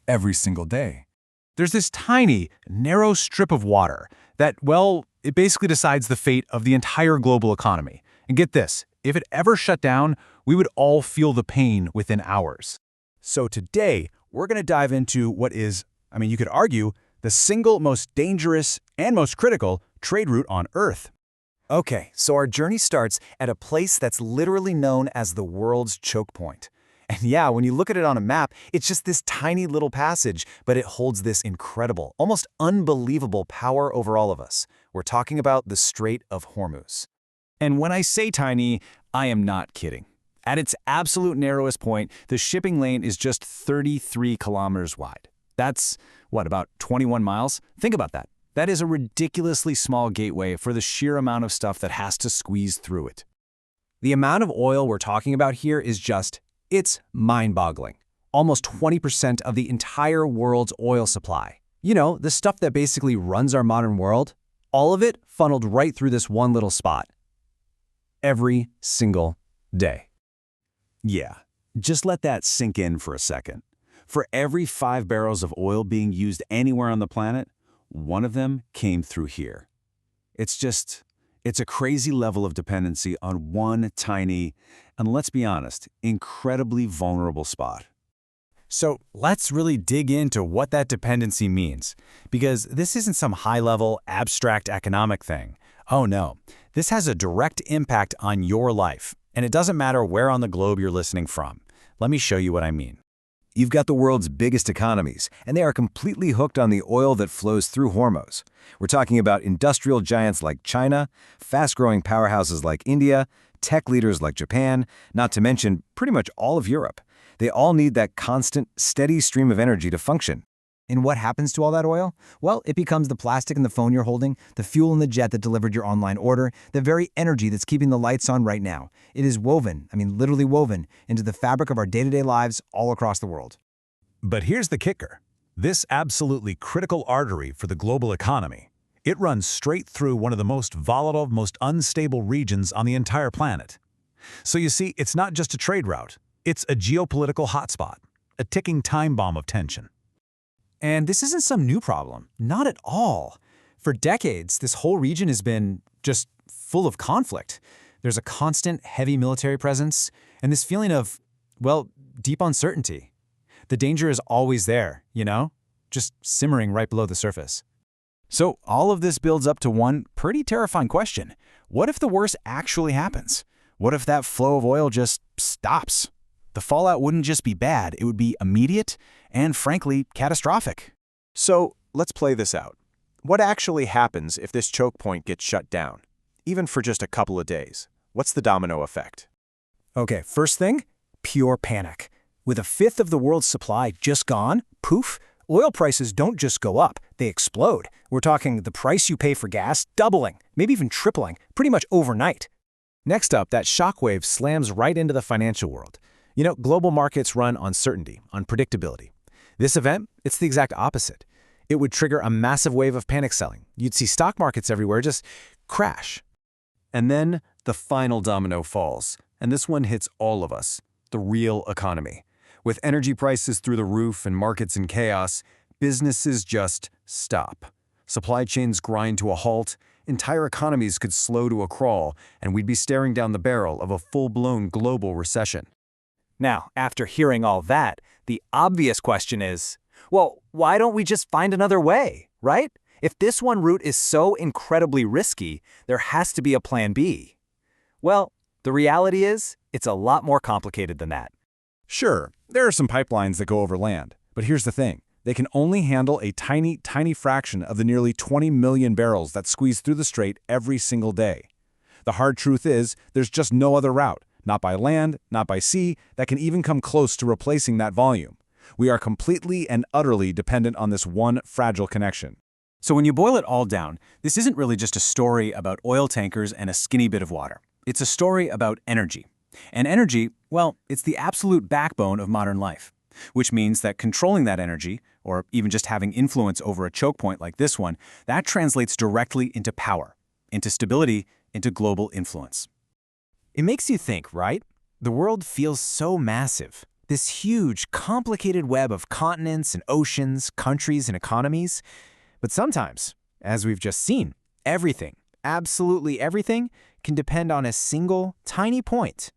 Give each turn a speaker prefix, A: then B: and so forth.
A: every single day.
B: There's this tiny, narrow strip of water that, well, it basically decides the fate of the entire global economy. And get this, if it ever shut down, we would all feel the pain within hours.
C: So today, we're going to dive into what is, you could argue, the single most dangerous and most critical trade route on Earth.
D: Okay, so our journey starts at a place that's literally known as the world's choke point. And yeah, when you look at it on a map, it's just this tiny little passage, but it holds this incredible, almost unbelievable power over all of us. We're talking about the Strait of Hormuz.
C: And when I say tiny, I am not kidding. At its absolute narrowest point, the shipping lane is just 33 kilometers wide. That's, about 21 miles? Think about that. That is a ridiculously small gateway for the sheer amount of stuff that has to squeeze through it.
E: The amount of oil we're talking about here is it's mind-boggling. Almost 20% of the entire world's oil supply. You know, the stuff that basically runs our modern world, all of it funneled right through this one little spot. Every single day.
C: Yeah, just let that sink in for a second. For every 5 barrels of oil being used anywhere on the planet, one of them came through here. It's a crazy level of dependency on one tiny, and let's be honest, incredibly vulnerable spot.
D: So let's really dig into what that dependency means, because this isn't some high-level, abstract economic thing. Oh no, this has a direct impact on your life, and it doesn't matter where on the globe you're listening from. Let me show you what I mean.
F: You've got the world's biggest economies, and they are completely hooked on the oil that flows through Hormuz. We're talking about industrial giants like China, fast-growing powerhouses like India, tech leaders like Japan, not to mention pretty much all of Europe. They all need that constant, steady stream of energy to function.
E: And what happens to all that oil? Well, it becomes the plastic in the phone you're holding, the fuel in the jet that delivered your online order, the very energy that's keeping the lights on right now. It is woven, literally woven, into the fabric of our day-to-day lives all across the world.
B: But here's the kicker. This absolutely critical artery for the global economy, it runs straight through one of the most volatile, most unstable regions on the entire planet. So you see, it's not just a trade route. It's a geopolitical hotspot, a ticking time bomb of tension.
D: And this isn't some new problem. Not at all. For decades, this whole region has been just full of conflict. There's a constant heavy military presence and this feeling of, deep uncertainty. The danger is always there, just simmering right below the surface. So all of this builds up to one pretty terrifying question. What if the worst actually happens? What if that flow of oil just stops? The fallout wouldn't just be bad, it would be immediate and, frankly, catastrophic.
C: So let's play this out. What actually happens if this choke point gets shut down, even for just a couple of days? What's the domino effect?
D: Okay, first thing, pure panic. With a fifth of the world's supply just gone, poof, oil prices don't just go up, they explode. We're talking the price you pay for gas doubling, maybe even tripling, pretty much overnight. Next up, that shockwave slams right into the financial world. Global markets run on certainty, on predictability. This event, it's the exact opposite. It would trigger a massive wave of panic selling. You'd see stock markets everywhere just crash.
F: And then the final domino falls, and this one hits all of us, the real economy. With energy prices through the roof and markets in chaos, businesses just stop. Supply chains grind to a halt, entire economies could slow to a crawl, and we'd be staring down the barrel of a full-blown global recession.
D: Now, after hearing all that, the obvious question is, why don't we just find another way, right? If this one route is so incredibly risky, there has to be a plan B. Well, the reality is, it's a lot more complicated than that.
C: Sure, there are some pipelines that go over land, but here's the thing. They can only handle a tiny, tiny fraction of the nearly 20 million barrels that squeeze through the strait every single day. The hard truth is, there's just no other route, not by land, not by sea, that can even come close to replacing that volume. We are completely and utterly dependent on this one fragile connection.
D: So when you boil it all down, this isn't really just a story about oil tankers and a skinny bit of water. It's a story about energy. And energy, it's the absolute backbone of modern life, which means that controlling that energy, or even just having influence over a choke point like this one, that translates directly into power, into stability, into global influence. It makes you think, right? The world feels so massive,
E: This huge, complicated web of continents and oceans, countries and economies. But sometimes, as we've just seen, everything, absolutely everything, can depend on a single, tiny point.